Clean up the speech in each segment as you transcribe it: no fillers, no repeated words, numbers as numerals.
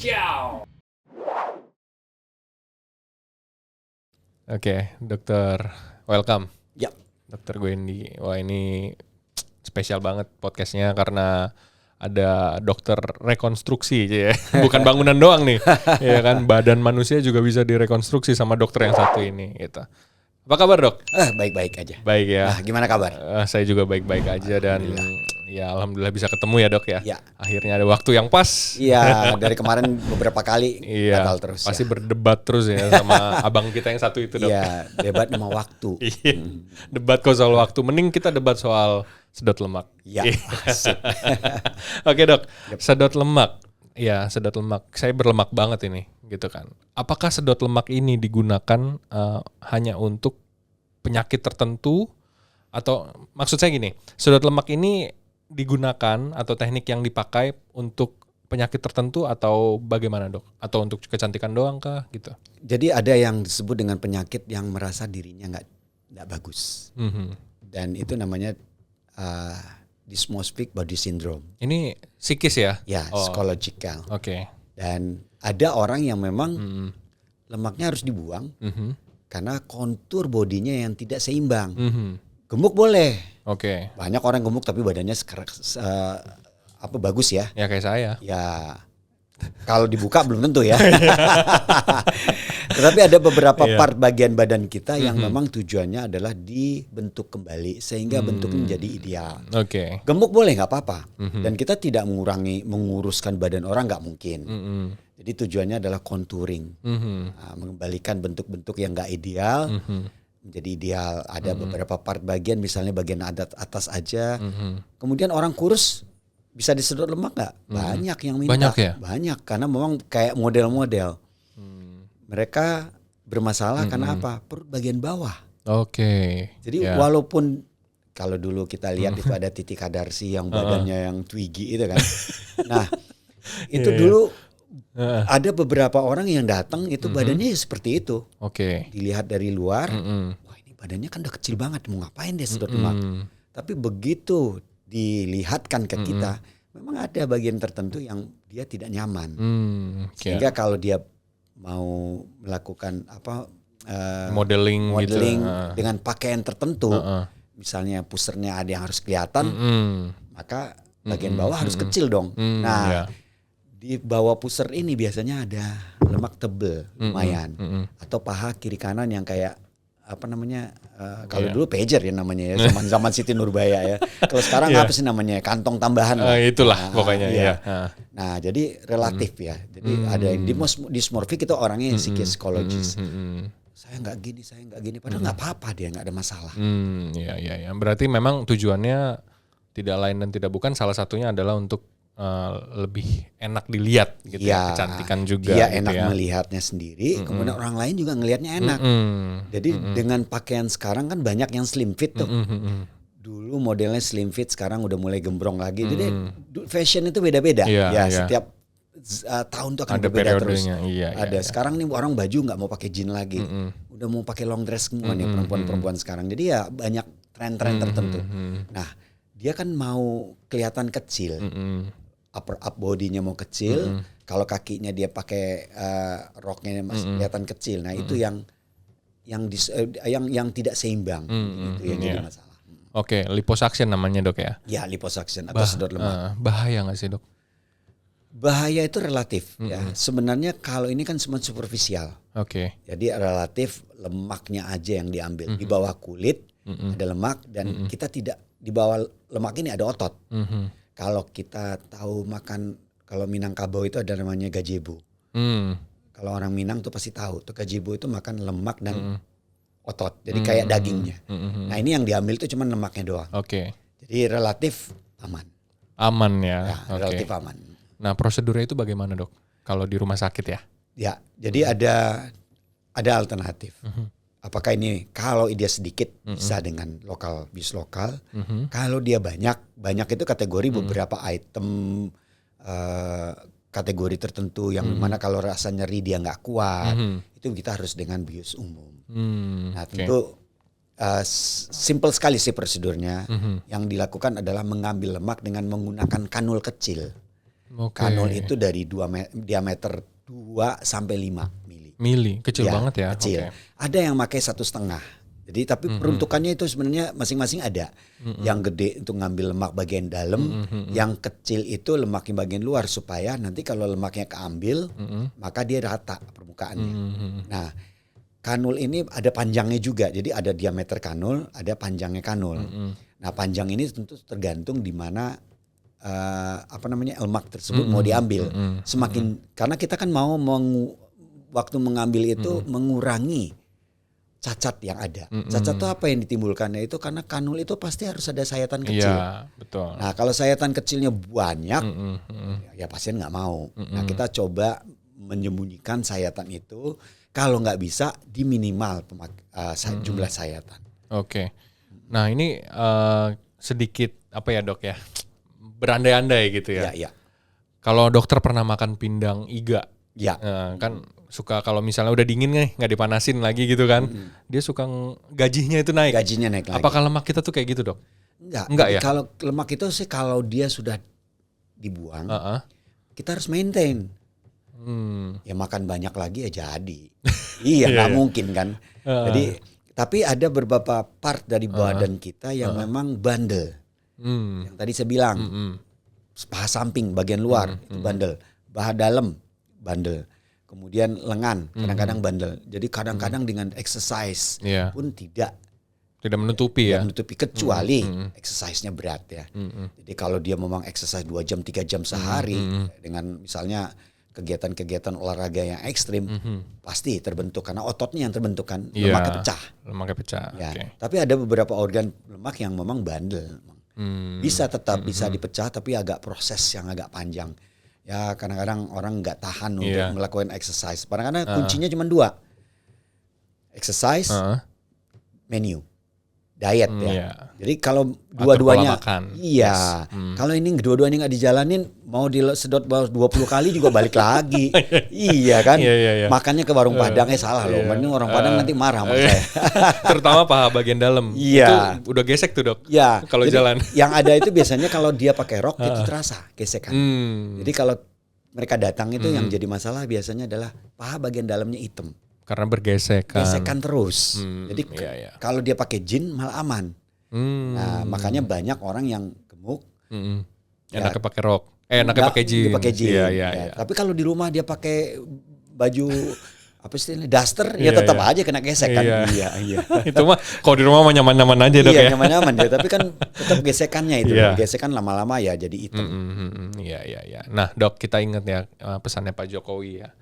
Ciao. Oke, dokter, welcome. Ya. Dokter Gwendy. Wah, ini spesial banget podcastnya karena ada dokter rekonstruksi ya. Bukan bangunan doang nih. Ya kan, badan manusia juga bisa direkonstruksi sama dokter yang satu ini gitu. Apa kabar, Dok? Baik-baik aja. Baik ya. Nah, gimana kabar? Saya juga baik-baik aja dan ya alhamdulillah bisa ketemu ya, Dok ya. Ya. Akhirnya ada waktu yang pas. Iya, dari kemarin beberapa kali Iya, gagal terus. pasti berdebat terus ya sama abang kita yang satu itu, Dok. Iya, debat sama waktu. Iya. Debat kok soal waktu. Mending kita debat soal sedot lemak. Iya. Oke, Dok. Sedot lemak. Ya, sedot lemak. Saya berlemak banget ini, gitu kan. Apakah sedot lemak ini digunakan hanya untuk penyakit tertentu atau maksud saya gini, sedot lemak ini digunakan atau teknik yang dipakai untuk penyakit tertentu atau bagaimana, Dok? Atau untuk kecantikan doang kah gitu? Jadi ada yang disebut dengan penyakit yang merasa dirinya nggak bagus. Dan itu namanya dysmorphic body syndrome. Ini psikis ya? Ya, psychological. Oke. Dan ada orang yang memang lemaknya harus dibuang karena kontur bodinya yang tidak seimbang. Gemuk boleh. Oke. Banyak orang gemuk tapi badannya bagus ya. Ya kayak saya. Ya, kalau dibuka belum tentu ya. Tetapi ada beberapa part bagian badan kita yang memang tujuannya adalah dibentuk kembali sehingga bentuknya menjadi ideal. Oke. Gemuk boleh nggak apa-apa. Dan kita tidak menguruskan badan orang nggak mungkin. Jadi tujuannya adalah contouring, mengembalikan bentuk-bentuk yang nggak ideal menjadi ideal. Ada beberapa part bagian, misalnya bagian atas aja. Kemudian orang kurus bisa disedot lemak nggak? Banyak yang minta. Banyak ya? Banyak, karena memang kayak model-model. Mereka bermasalah karena apa? Perut bagian bawah. Oke. Jadi walaupun kalau dulu kita lihat itu ada Titi Kadarsi yang badannya yang twiggy itu kan. Nah itu dulu ada beberapa orang yang datang itu badannya seperti itu. Oke. Dilihat dari luar, wah ini badannya kan udah kecil banget, mau ngapain dia sedot lemak. Tapi begitu dilihatkan ke kita, memang ada bagian tertentu yang dia tidak nyaman. Sehingga kalau dia mau melakukan modeling gitu. Dengan pakaian tertentu, misalnya pusernya ada yang harus kelihatan, maka bagian bawah harus kecil dong. Di bawah puser ini biasanya ada lemak tebel lumayan, atau paha kiri kanan yang kayak kalau dulu pager ya namanya ya, zaman Siti Nurbaya ya. Kalau sekarang apa sih namanya, kantong tambahan lah. Itulah pokoknya ya. Nah jadi relatif ya. Jadi ada yang dysmorphic itu orangnya yang psikologis. Saya nggak gini, padahal nggak apa-apa, dia nggak ada masalah. Iya. Berarti memang tujuannya tidak lain dan tidak bukan, salah satunya adalah untuk lebih enak dilihat gitu ya, kecantikan juga. Dia gitu enak ya. melihatnya sendiri, kemudian orang lain juga ngelihatnya enak. Jadi dengan pakaian sekarang kan banyak yang slim fit tuh. Dulu modelnya slim fit, sekarang udah mulai gembrong lagi. Jadi fashion itu beda-beda. Setiap tahun tuh akan berbeda terus. Ada sekarang nih orang baju nggak mau pakai jeans lagi, udah mau pakai long dress semua nih perempuan-perempuan sekarang. Jadi ya banyak tren-tren tertentu. Nah dia kan mau kelihatan kecil. Upper bodinya mau kecil, kalau kakinya dia pakai roknya masih kelihatan kecil. Nah itu yang tidak seimbang, itu yang jadi masalah. Oke, liposuction namanya, Dok ya? Ya, liposuction atau sedot lemak. Bahaya nggak sih, Dok? Bahaya itu relatif ya. Sebenarnya kalau ini kan semua superficial. Oke. Jadi relatif lemaknya aja yang diambil. Di bawah kulit ada lemak dan kita tidak, di bawah lemak ini ada otot. Kalau kita tahu makan, kalau Minangkabau itu ada namanya gazebo. Kalau orang Minang tuh pasti tahu, tuh gazebo itu makan lemak dan otot. Jadi kayak dagingnya. Nah ini yang diambil tuh cuma lemaknya doang. Oke. Jadi relatif aman. Aman ya. Relatif aman. Nah prosedurnya itu bagaimana, Dok? Kalau di rumah sakit ya? Ya, jadi ada alternatif. Apakah ini kalau dia sedikit bisa dengan bis lokal. Kalau dia banyak itu kategori beberapa item kategori tertentu yang mana kalau rasa nyeri dia nggak kuat, itu kita harus dengan bius umum. Nah tentu simple sekali sih prosedurnya. Yang dilakukan adalah mengambil lemak dengan menggunakan kanul kecil. Kanul itu dari diameter 2 sampai 5 mili. Mili, kecil banget ya. Kecil. Ada yang pakai 1,5. Jadi tapi peruntukannya itu sebenarnya masing-masing ada. Yang gede untuk ngambil lemak bagian dalam, yang kecil itu lemak yang bagian luar supaya nanti kalau lemaknya keambil, maka dia rata permukaannya. Nah, kanul ini ada panjangnya juga. Jadi ada diameter kanul, ada panjangnya kanul. Nah, panjang ini tentu tergantung di mana lemak tersebut mau diambil. Semakin karena kita kan mau waktu mengambil itu mengurangi cacat yang ada. Cacat itu apa yang ditimbulkannya itu karena kanul itu pasti harus ada sayatan kecil. Iya, betul. Nah, kalau sayatan kecilnya banyak, ya pasien nggak mau. Nah, kita coba menyembunyikan sayatan itu. Kalau nggak bisa, di minimal jumlah sayatan. Oke. Nah, ini sedikit apa ya dok ya? Berandai-andai gitu ya. Iya. Kalau dokter pernah makan pindang iga, ya. Kan suka kalau misalnya udah dingin nih nggak dipanasin lagi gitu kan, dia suka gajinya itu naik. Gajinya naik lagi. Apakah lemak kita tuh kayak gitu dok? Enggak ya. Kalau lemak itu sih kalau dia sudah dibuang, kita harus maintain. Ya makan banyak lagi ya jadi. Iya nggak mungkin kan. Jadi tapi ada beberapa part dari badan kita yang memang bandel. Yang tadi saya bilang paha samping bagian luar itu bandel, paha dalam bandel. Kemudian lengan kadang-kadang bandel. Jadi kadang-kadang dengan exercise pun tidak menutupi ya. Menutupi kecuali exercise-nya berat ya. Jadi kalau dia memang exercise 2 jam 3 jam sehari dengan misalnya kegiatan-kegiatan olahraga yang ekstrim pasti terbentuk karena ototnya yang terbentuk kan, lemaknya pecah. Lemaknya pecah. Ya. Tapi ada beberapa organ lemak yang memang bandel. Bisa tetap bisa dipecah tapi agak proses yang agak panjang. Ya kadang-kadang orang nggak tahan untuk melakukan exercise. Kadang-kadang kuncinya cuma 2. Exercise, menu, diet ya. Jadi kalau dua-duanya, kalau ini dua-duanya nggak dijalanin, mau disedot 20 kali juga balik lagi. Iya kan? Makannya ke warung Padang salah loh. Mending orang Padang nanti marah sama saya. Terutama paha bagian dalam. Itu udah gesek tuh dok. Kalau jalan. Yang ada itu biasanya kalau dia pakai rok itu terasa gesekan. Jadi kalau mereka datang itu yang jadi masalah biasanya adalah paha bagian dalamnya hitam. Karena bergesekan. Gesekan terus. Jadi kalau dia pakai jin malah aman. Nah makanya banyak orang yang gemuk. Enaknya pakai rok. Enaknya pakai jeans. Pakai jeans. Tapi kalau di rumah dia pakai baju apa sih ini daster ya tetap aja kena gesekan. Iya. Itu mah kalau di rumah mah nyaman-nyaman aja dok ya. Iya nyaman-nyaman dia. Tapi kan tetap gesekannya itu. Gesekan lama-lama ya jadi hitam. Iya. Nah dok kita ingat ya pesannya Pak Jokowi ya.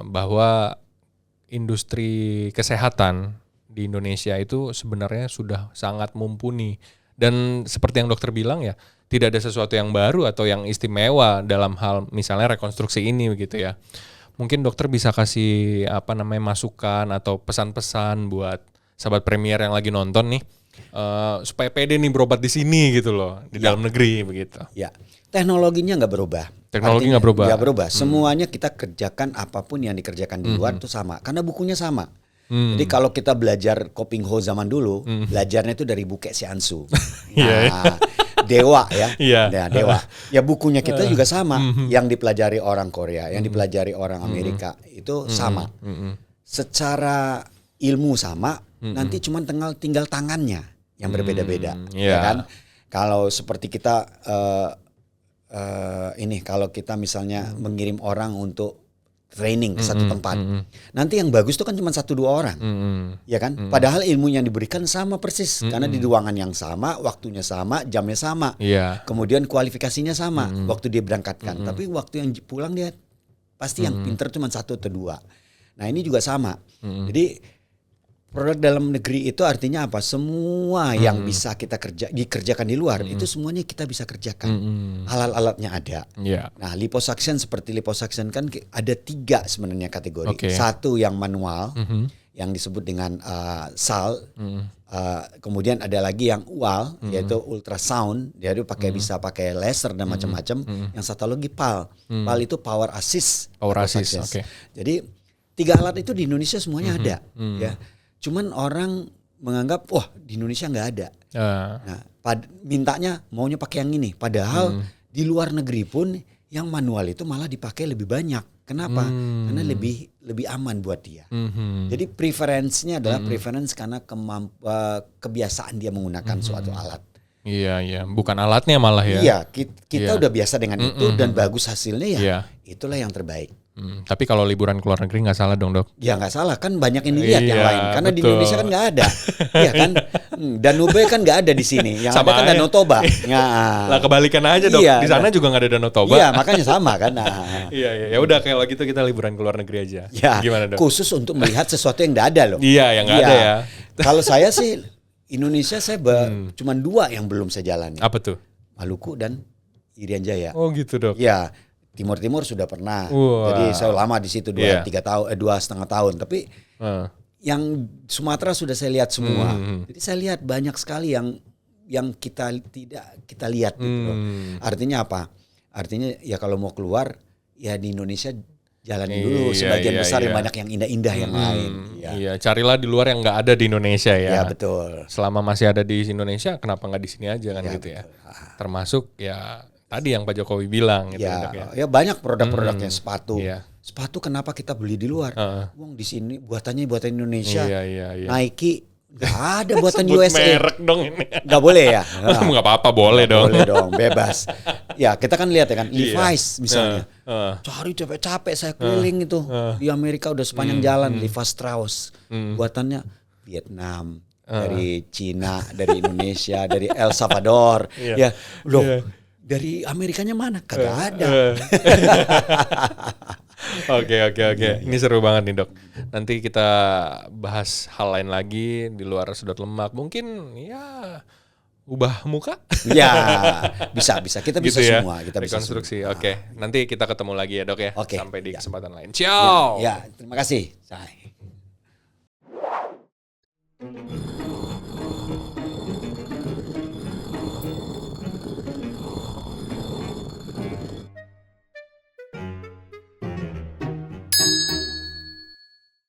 Bahwa industri kesehatan di Indonesia itu sebenarnya sudah sangat mumpuni. Dan seperti yang dokter bilang ya, tidak ada sesuatu yang baru atau yang istimewa dalam hal misalnya rekonstruksi ini begitu ya. Mungkin dokter bisa kasih masukan atau pesan-pesan buat sahabat Premier yang lagi nonton nih supaya pede nih berobat di sini gitu loh, di dalam negeri begitu. Ya. Teknologinya nggak berubah. Teknologi nggak berubah. Nggak berubah. Semuanya kita kerjakan apapun yang dikerjakan di luar itu sama karena bukunya sama. Jadi kalau kita belajar Koping Ho zaman dulu, belajarnya itu dari buku Seansu. Nah, Dewa ya. Nah, Dewa. Ya bukunya kita juga sama. Yang dipelajari orang Korea, yang dipelajari orang Amerika itu sama. Secara ilmu sama, nanti cuma tinggal tangannya yang berbeda-beda, ya kan? Kalau seperti kita kalau kita misalnya mengirim orang untuk training ke satu tempat. Nanti yang bagus itu kan cuma 1-2 orang. Ya kan? Padahal ilmu yang diberikan sama persis karena di ruangan yang sama, waktunya sama, jamnya sama. Kemudian kualifikasinya sama waktu dia berangkatkan. Tapi waktu yang pulang dia pasti yang pinter cuma 1 atau 2. Nah, ini juga sama. Jadi produk dalam negeri itu artinya apa? Semua yang bisa kita dikerjakan di luar itu semuanya kita bisa kerjakan. Alat-alatnya ada. Nah, liposuction seperti liposuction kan ada 3 sebenarnya kategori. Satu yang manual yang disebut dengan SAL. Kemudian ada lagi yang UAL yaitu ultrasound. Dia bisa pakai laser dan macam-macam. Yang satu lagi PAL. PAL itu power assist. Jadi 3 alat itu di Indonesia semuanya ada. Ya. Cuman orang menganggap wah di Indonesia nggak ada. Nah, mintanya maunya pakai yang ini. Padahal Di luar negeri pun yang manual itu malah dipakai lebih banyak. Kenapa? Karena lebih aman buat dia. Jadi preferensinya adalah preference karena kebiasaan dia menggunakan suatu alat. Iya, bukan alatnya malah ya. Iya, kita udah biasa dengan itu dan bagus hasilnya ya. Itulah yang terbaik. Tapi kalau liburan ke luar negeri nggak salah dong, Dok? Ya nggak salah, kan banyak yang dilihat yang lain. Karena betul. Di Indonesia kan nggak ada. Iya kan? Danube kan nggak ada di sini. Yang sama ada kan Danau Toba. Lah kebalikan aja, Dok. Di sana juga nggak ada Danau Toba. Iya, makanya sama kan. Iya. Ya udah kalau gitu kita liburan ke luar negeri aja. Ya, gimana, Dok? Khusus untuk melihat sesuatu yang nggak ada loh. Iya, yang nggak ada ya. Kalau saya sih Indonesia saya cuma 2 yang belum saya jalani. Apa tuh? Maluku dan Irian Jaya. Oh gitu, Dok. Iya. Timur sudah pernah, jadi saya lama di situ 2,5 tahun. Tapi yang Sumatera sudah saya lihat semua. Jadi saya lihat banyak sekali yang kita tidak kita lihat. Gitu. Artinya apa? Artinya ya kalau mau keluar ya di Indonesia jalani dulu sebagian besar yang banyak yang indah-indah yang lain. Iya, carilah di luar yang nggak ada di Indonesia ya. Iya betul. Selama masih ada di Indonesia, kenapa nggak di sini aja kan gitu ya? Termasuk ya. Tadi yang Pak Jokowi bilang gitu ya banyak produk-produknya sepatu. Sepatu kenapa kita beli di luar? Wong di sini buatan Indonesia. Nike nggak ada buatan USA. Merek dong ini. Nggak boleh ya? Nggak apa-apa, boleh dong. Boleh dong, bebas. Ya kita kan lihat ya kan Levi's misalnya. Cari capek-capek saya keliling itu di Amerika udah sepanjang jalan Levi's Strauss. Buatannya Vietnam, dari Cina, dari Indonesia, dari El Salvador. Ya loh. Dari Amerikanya mana? Kagak ada. Oke. Ini seru banget nih, Dok. Nanti kita bahas hal lain lagi di luar sedot lemak. Mungkin ya ubah muka. Ya, bisa. Kita bisa gitu semua. Kita bisa rekonstruksi. Oke. Nanti kita ketemu lagi ya, Dok ya. Oke. Sampai di kesempatan lain. Ciao. Ya, terima kasih. Bye.